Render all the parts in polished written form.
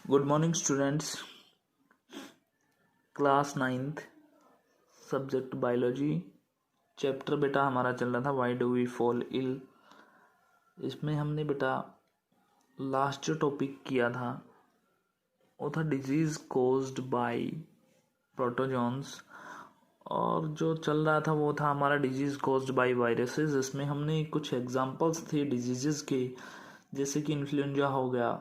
Good morning students. Class 9th subject biology chapter बेटा हमारा चल रहा था why do we fall ill. इसमें हमने बेटा लास्ट जो टॉपिक किया था वो था डिजीज़ कोज्ड बाय प्रोटोजोन्स, और जो चल रहा था वो था हमारा डिजीज़ कोज्ड बाय वायरसेस। इसमें हमने कुछ एग्जांपल्स थे डिजीज़ के, जैसे कि इन्फ्लुएंजा हो गया,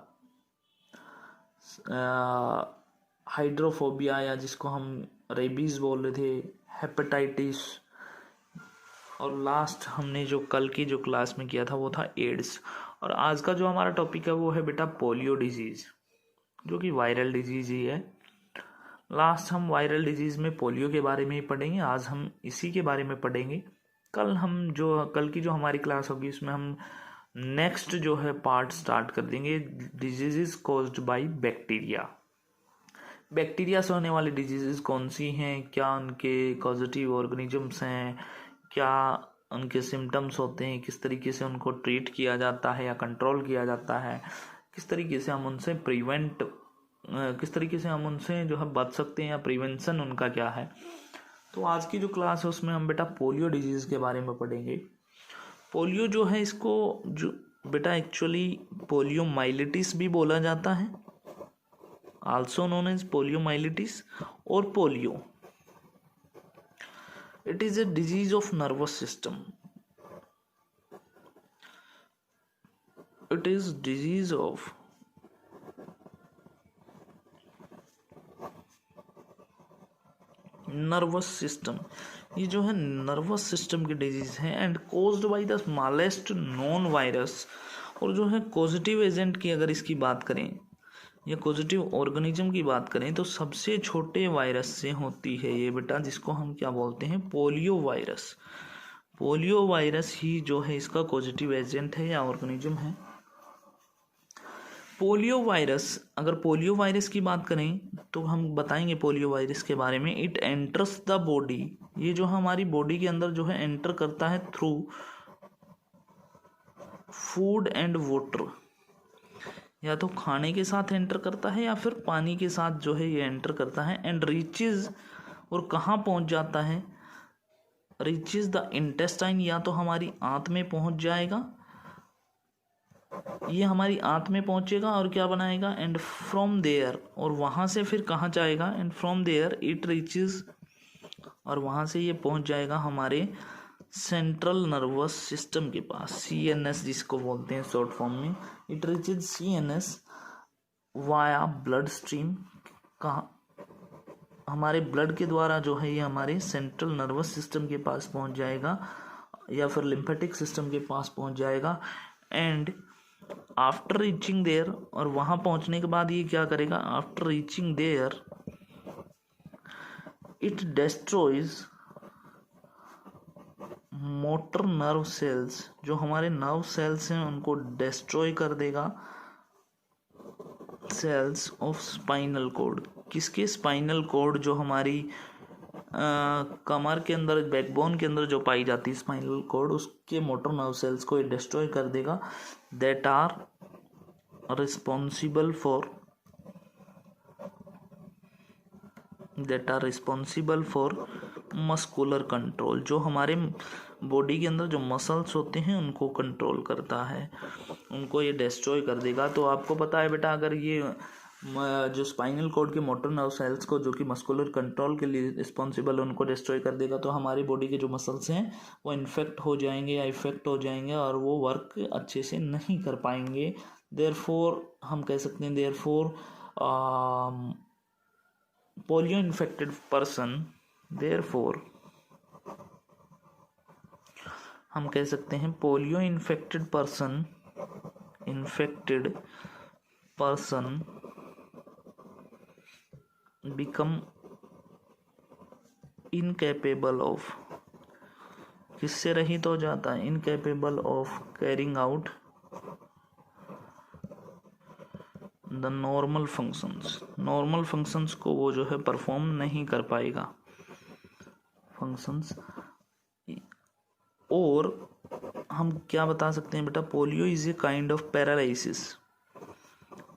हाइड्रोफोबिया या जिसको हम रेबीज़ बोल रहे थे, हेपेटाइटिस, और लास्ट हमने जो कल की जो क्लास में किया था वो था एड्स। और आज का जो हमारा टॉपिक है वो है बेटा पोलियो डिजीज़, जो कि वायरल डिजीज़ ही है। लास्ट हम वायरल डिजीज़ में पोलियो के बारे में ही पढ़ेंगे, आज हम इसी के बारे में पढ़ेंगे। कल की जो हमारी क्लास होगी उसमें हम नेक्स्ट जो है पार्ट स्टार्ट कर देंगे, disease caused by bacteria. Bacteria से होने वाली डिजीज़ कौन सी हैं, क्या उनके कॉजेटिव ऑर्गेनिजम्स हैं, क्या उनके सिम्टम्स होते हैं, किस तरीके से उनको ट्रीट किया जाता है या कंट्रोल किया जाता है, किस तरीके से हम उनसे जो है बच सकते हैं या प्रिवेंशन उनका क्या है। तो आज की जो क्लास है उसमें हम बेटा पोलियो डिजीज़ के बारे में पढ़ेंगे। पोलियो जो है इसको जो बेटा एक्चुअली पोलियोमाइलिटिस भी बोला जाता है, आल्सो नोन एज पोलियोमाइलिटिस और polio. It is a disease of nervous system. It is disease of nervous system. ये जो है नर्वस सिस्टम की डिजीज है and caused by the smallest known virus. और जो है पॉजिटिव एजेंट की अगर इसकी बात करें या पॉजिटिव ऑर्गेनिज्म की बात करें तो सबसे छोटे वायरस से होती है ये बेटा, जिसको हम क्या बोलते हैं, पोलियो वायरस। पोलियो वायरस ही जो है इसका पॉजिटिव एजेंट है या ऑर्गेनिज्म है। पोलियो वायरस, अगर पोलियो वायरस की बात करें तो हम बताएंगे पोलियो वायरस के बारे में। इट एंटर्स द बॉडी, ये जो हमारी बॉडी के अंदर जो है एंटर करता है थ्रू फूड एंड वाटर, या तो खाने के साथ एंटर करता है या फिर पानी के साथ जो है ये एंटर करता है। एंड रीचेज, और कहाँ पहुँच जाता है, रीचेज द इंटेस्टाइन, या तो हमारी आंत में पहुँच जाएगा, ये हमारी आंत में पहुँचेगा और क्या बनाएगा, एंड फ्रॉम देयर, और वहाँ से फिर कहाँ जाएगा, and from there it reaches, और वहाँ से ये पहुँच जाएगा हमारे सेंट्रल नर्वस सिस्टम के पास, CNS जिसको बोलते हैं शॉर्ट फॉर्म में। It reaches CNS via blood stream, कहाँ, हमारे ब्लड के द्वारा जो है ये हमारे सेंट्रल नर्वस सिस्टम के पास पहुंच जाएगा या फिर लिम्फेटिक सिस्टम के पास पहुंच जाएगा। एंड आफ्टर रीचिंग देयर, और वहाँ पहुंचने के बाद ये क्या करेगा, after reaching there it destroys motor nerve cells, जो हमारे नर्व सेल्स हैं उनको डिस्ट्रॉय कर देगा। सेल्स ऑफ स्पाइनल कॉर्ड, किसके, स्पाइनल कॉर्ड, जो हमारी कमर के अंदर, बैकबोन के अंदर जो पाई जाती है स्पाइनल कॉर्ड, उसके मोटर नर्व सेल्स को ये डिस्ट्रॉय कर देगा। That are responsible for muscular control, जो हमारे बॉडी के अंदर जो मसल्स होते हैं उनको कंट्रोल करता है, उनको ये डिस्ट्रॉय कर देगा। तो आपको पता है बेटा, अगर ये जो स्पाइनल कॉर्ड के मोटर नर्व सेल्स को, जो कि मस्कुलर कंट्रोल के लिए रिस्पॉन्सिबल है, उनको डिस्ट्रॉय कर देगा, तो हमारी बॉडी के जो मसल्स हैं वो इन्फेक्ट हो जाएंगे या इफेक्ट हो जाएंगे और वो वर्क अच्छे से नहीं कर पाएंगे। देयरफॉर हम कह सकते हैं, therefore polio infected person, therefore हम कह सकते हैं polio infected person become incapable of, किससे रहित हो जाता है, incapable of carrying out the normal functions को वो जो है परफॉर्म नहीं कर पाएगा फंक्शंस। और हम क्या बता सकते हैं बेटा, polio is a kind of paralysis.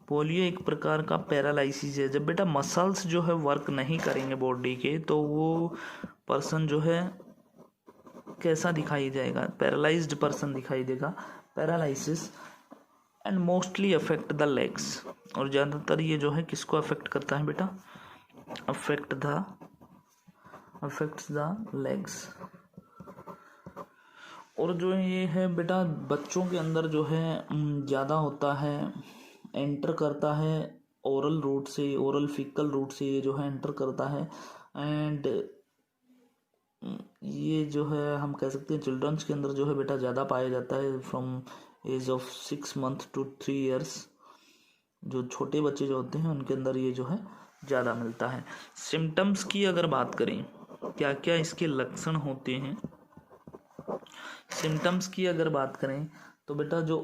Polio एक प्रकार का पैरालिसिस है। जब बेटा मसल्स जो है वर्क नहीं करेंगे बॉडी के, तो वो पर्सन जो है कैसा दिखाई जाएगा, पैरालाइज्ड पर्सन दिखाई देगा, paralysis. And mostly affect the legs, और ज़्यादातर ये जो है किसको अफेक्ट करता है बेटा, अफेक्ट्स द लेग्स। और जो ये है बेटा बच्चों के अंदर जो है ज़्यादा होता है, एंटर करता है ओरल रूट से, ओरल फीकल रूट से ये जो है एंटर करता है। एंड ये जो है हम कह सकते हैं चिल्ड्रंस के अंदर जो है बेटा ज़्यादा पाया जाता है from age of 6 month to 3 years. जो छोटे बच्चे जो होते हैं उनके अंदर ये जो है ज़्यादा मिलता है। सिम्टम्स की अगर बात करें, क्या क्या इसके लक्षण होते हैं, सिम्टम्स की अगर बात करें तो बेटा जो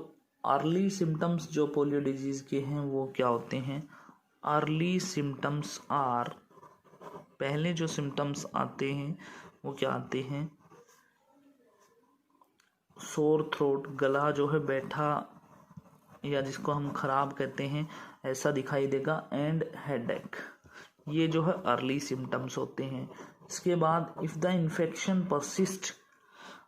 अर्ली सिम्टम्स जो पोलियो डिजीज़ के हैं वो क्या होते हैं। अर्ली सिम्टम्स आर, पहले जो सिम्टम्स आते हैं वो क्या आते हैं, सोर थ्रोट, गला जो है बैठा या जिसको हम खराब कहते हैं ऐसा दिखाई देगा, एंड हेडेक, ये जो है अर्ली सिम्टम्स होते हैं। इसके बाद इफ़ द इन्फेक्शन परसिस्ट,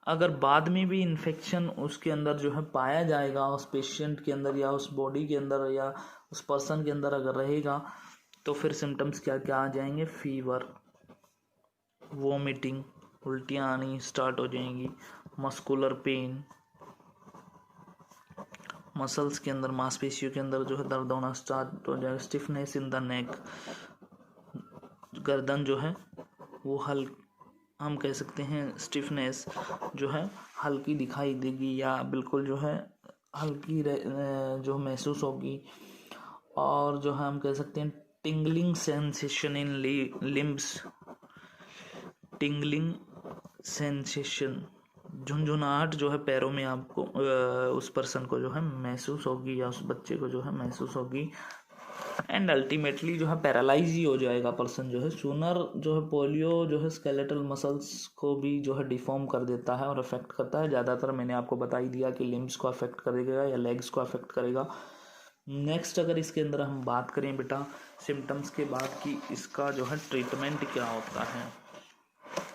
अगर बाद में भी इन्फेक्शन उसके अंदर जो है पाया जाएगा, उस पेशेंट के अंदर या उस बॉडी के अंदर या उस पर्सन के अंदर अगर रहेगा, तो फिर सिम्टम्स क्या क्या आ जाएंगे, फीवर, वोमिटिंग, उल्टियाँ आनी स्टार्ट हो जाएंगी, मस्कुलर पेन, मसल्स के अंदर मांसपेशियों के अंदर जो है दर्द होना स्टार्ट हो जाएगा, स्टिफनेस इन द नेक, गर्दन जो है वो हम कह सकते हैं स्टिफनेस जो है हल्की दिखाई देगी या बिल्कुल जो है हल्की जो महसूस होगी। और जो है हम कह सकते हैं tingling sensation in limbs, tingling sensation, झुनझुनाहट जो है पैरों में आपको उस पर्सन को जो है महसूस होगी या उस बच्चे को जो है महसूस होगी। एंड अल्टीमेटली जो है पैरालाइज ही हो जाएगा पर्सन जो है। सूनर जो है पोलियो जो है स्केलेटल मसल्स को भी जो है डिफॉर्म कर देता है और अफेक्ट करता है। ज़्यादातर मैंने आपको बता ही दिया कि लिम्स को अफेक्ट करेगा या लेग्स को अफेक्ट करेगा। नेक्स्ट अगर इसके अंदर हम बात करें बेटा सिम्टम्स के बाद कि इसका जो है ट्रीटमेंट क्या होता है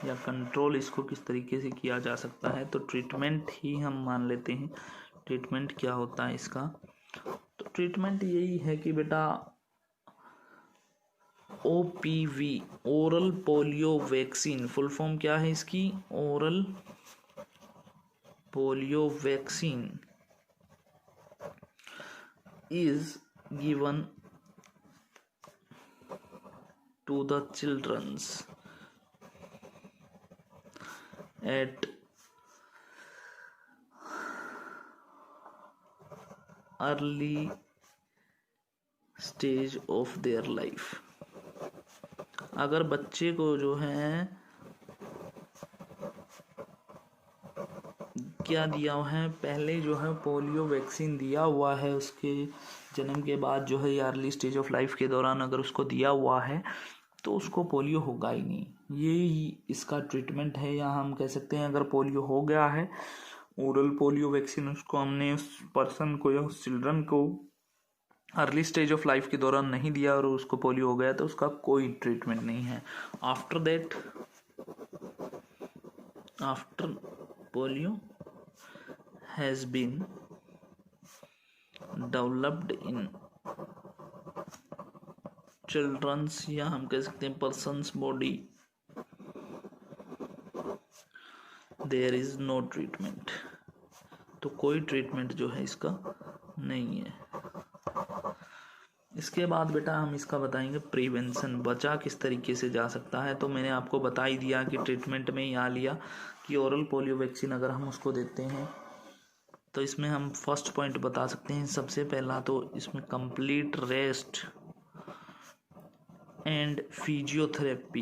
या कंट्रोल इसको किस तरीके से किया जा सकता है, तो ट्रीटमेंट ही हम मान लेते हैं। ट्रीटमेंट क्या होता है इसका, तो ट्रीटमेंट यही है कि बेटा OPV, oral polio vaccine, full form क्या है इसकी, oral polio vaccine is given to the childrens at early stage of their life। अगर बच्चे को जो है क्या दिया हुआ है, पहले जो है पोलियो वैक्सीन दिया हुआ है, उसके जन्म के बाद जो है या अर्ली स्टेज ऑफ लाइफ के दौरान अगर उसको दिया हुआ है तो उसको पोलियो होगा ही नहीं। ये ही इसका ट्रीटमेंट है। या हम कह सकते हैं अगर पोलियो हो गया है, ओरल पोलियो वैक्सीन उसको हमने उस पर्सन को या उस चिल्ड्रन को अर्ली स्टेज ऑफ लाइफ के दौरान नहीं दिया और उसको पोलियो हो गया तो उसका कोई ट्रीटमेंट नहीं है। After that, after polio has been developed in childrens या हम कह सकते हैं persons body, there is no treatment, तो कोई ट्रीटमेंट जो है इसका नहीं है। इसके बाद बेटा हम इसका बताएंगे प्रिवेंशन, बचा किस तरीके से जा सकता है। तो मैंने आपको बता ही दिया कि ट्रीटमेंट में यहाँ लिया कि ओरल पोलियो वैक्सीन अगर हम उसको देते हैं तो इसमें हम फर्स्ट पॉइंट बता सकते हैं। सबसे पहला तो इसमें कंप्लीट रेस्ट एंड फिजियोथेरेपी,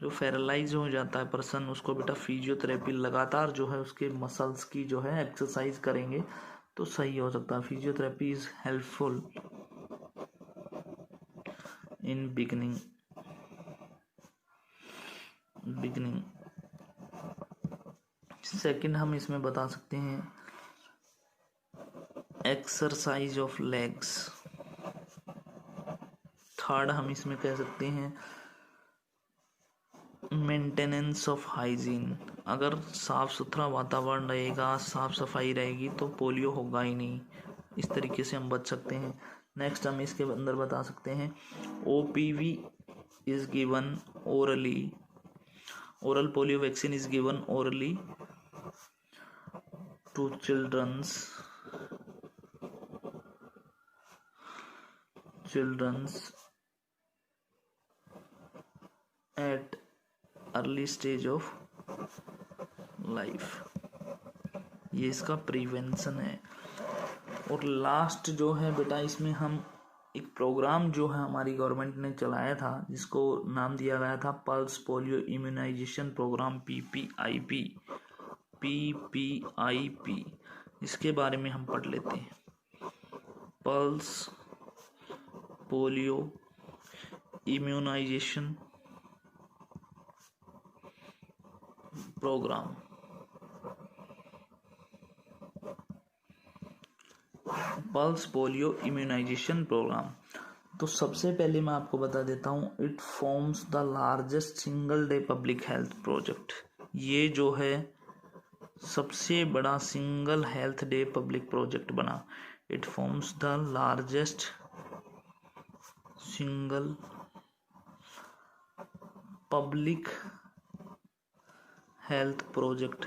जो पैरालाइज हो जाता है पर्सन उसको बेटा फिजियोथेरेपी लगातार जो है उसके मसल्स की जो है एक्सरसाइज करेंगे तो सही हो सकता है। Physiotherapy is helpful in beginning. Second हम इसमें बता सकते हैं एक्सरसाइज ऑफ लेग्स, थर्ड हम इसमें कह सकते हैं मेंटेनेंस ऑफ हाइजीन। अगर साफ सुथरा वातावरण रहेगा, साफ सफाई रहेगी तो पोलियो होगा ही नहीं। इस तरीके से हम बच सकते हैं। नेक्स्ट हम इसके अंदर बता सकते हैं OPV is given orally, oral polio vaccine is given orally to childrens at early stage of life। ये इसका प्रिवेंशन है। और लास्ट जो है बेटा, इसमें हम एक प्रोग्राम जो है हमारी गवर्नमेंट ने चलाया था जिसको नाम दिया गया था pulse polio immunisation programme PPIP। इसके बारे में हम पढ़ लेते हैं। Pulse polio immunisation programme. Pulse polio immunisation programme. तो सबसे पहले मैं आपको बता देता हूँ, it forms the largest single day public health project. ये जो है सबसे बड़ा single health day public project बना। It forms the largest single public health project.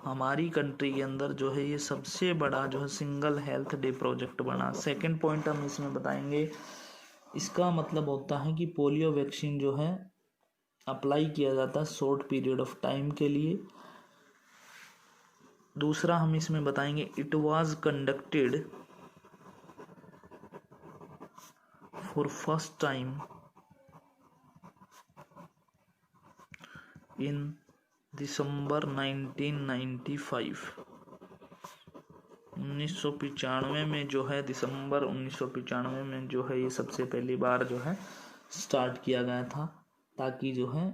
हमारी कंट्री के अंदर जो है ये सबसे बड़ा जो है सिंगल हेल्थ डे प्रोजेक्ट बना। सेकंड पॉइंट हम इसमें बताएंगे, इसका मतलब होता है कि पोलियो वैक्सीन जो है अप्लाई किया जाता है शॉर्ट पीरियड ऑफ टाइम के लिए। दूसरा हम इसमें बताएंगे, it was conducted for first time in December 1995। 1995 में जो है, दिसंबर 1995 में जो है ये सबसे पहली बार जो है स्टार्ट किया गया था, ताकि जो है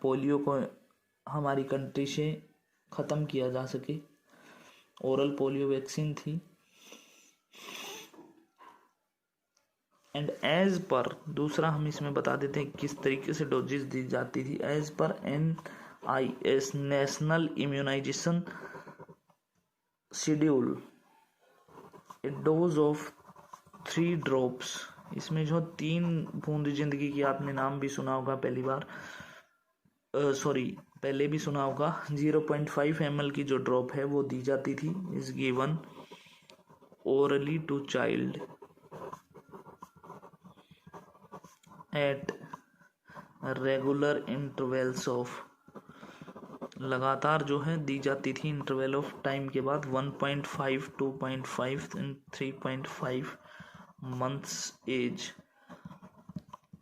पोलियो को हमारी कंट्री से ख़त्म किया जा सके। ओरल पोलियो वैक्सीन थी। एंड एज पर, दूसरा हम इसमें बता देते हैं किस तरीके से डोजेज दी जाती थी। As per NIS national immunization schedule, a dose of 3 drops. इसमें जो 3 बूंद जिंदगी की, आपने नाम भी सुना होगा पहली बार, पहले भी सुना होगा। 0.5 ml की जो ड्रॉप है वो दी जाती थी। Is given orally to child at regular intervals of, लगातार जो है दी जाती थी इंटरवल ऑफ टाइम के बाद 1.5, 2.5 एंड 3.5 मंथ्स एज।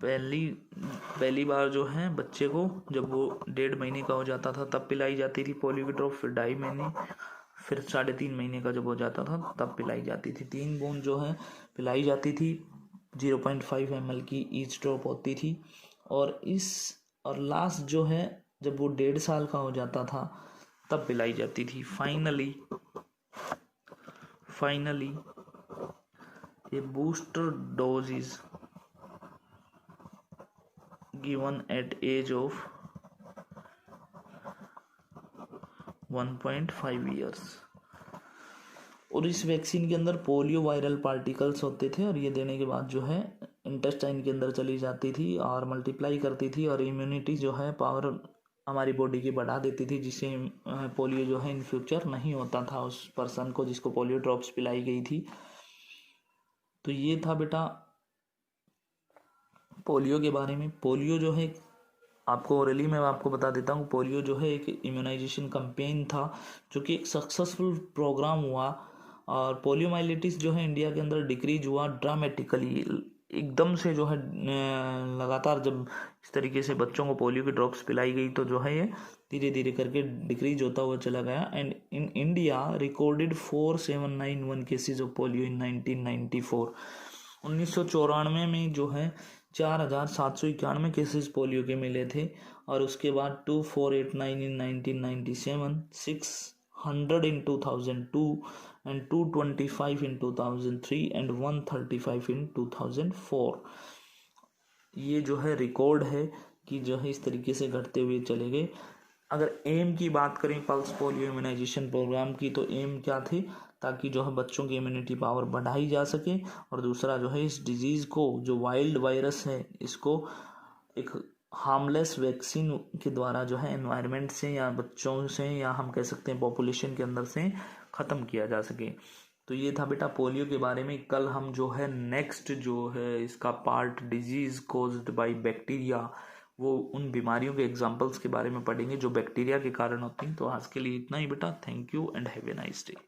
पहली बार जो है बच्चे को जब वो 1.5 महीने का हो जाता था तब पिलाई जाती थी पोलियो की ड्रॉप, फिर 2.5 महीने, फिर 3.5 महीने का जब हो जाता था तब पिलाई जाती थी। 3 बूंद जो है पिलाई जाती थी। 0.5 ml की ईच ड्रॉप होती थी। और लास्ट जो है जब वो 1.5 साल का हो जाता था तब पिलाई जाती थी। फाइनली ये booster dose is given at age of 1.5 years. और इस वैक्सीन के अंदर पोलियो वायरल पार्टिकल्स होते थे और ये देने के बाद जो है इंटेस्टाइन के अंदर चली जाती थी और मल्टीप्लाई करती थी और इम्यूनिटी जो है पावर हमारी बॉडी की बढ़ा देती थी, जिससे पोलियो जो है इन फ्यूचर नहीं होता था उस पर्सन को जिसको पोलियो ड्रॉप्स पिलाई गई थी। तो ये था बेटा पोलियो के बारे में। पोलियो जो है आपको ओरली में आपको बता देता हूँ, पोलियो जो है एक इम्यूनाइजेशन कैंपेन था जो कि एक सक्सेसफुल प्रोग्राम हुआ। और पोलियोमाइलिटिस जो है इंडिया के अंदर डिक्रीज हुआ ड्रामेटिकली, एकदम से जो है लगातार जब इस तरीके से बच्चों को पोलियो की ड्रॉप्स पिलाई गई तो जो है ये धीरे धीरे करके डिक्रीज होता हुआ चला गया। And in India recorded 4791 cases of polio in 1994। 1994 में जो है 4791 केसेस पोलियो के मिले थे। और उसके बाद 2489 इन 1997, 600 इन 2002 and 225 in 2003 and 135 in 2004। ये जो है रिकॉर्ड है कि जो है इस तरीके से घटते हुए चले गए। अगर एम की बात करें पल्स पोलियो इम्यूनाइजेशन प्रोग्राम की, तो एम क्या थी, ताकि जो है बच्चों की इम्यूनिटी पावर बढ़ाई जा सके, और दूसरा जो है इस डिजीज़ को, जो वाइल्ड वायरस है, इसको एक हार्मलेस वैक्सीन के द्वारा जो है एनवायरनमेंट से या बच्चों से या हम कह सकते हैं पॉपुलेशन के अंदर से ख़त्म किया जा सके। तो ये था बेटा पोलियो के बारे में। कल हम जो है नेक्स्ट जो है इसका part disease caused by bacteria, वो उन बीमारियों के एग्जांपल्स के बारे में पढ़ेंगे जो बैक्टीरिया के कारण होती हैं। तो आज के लिए इतना ही बेटा। Thank you and have a nice day.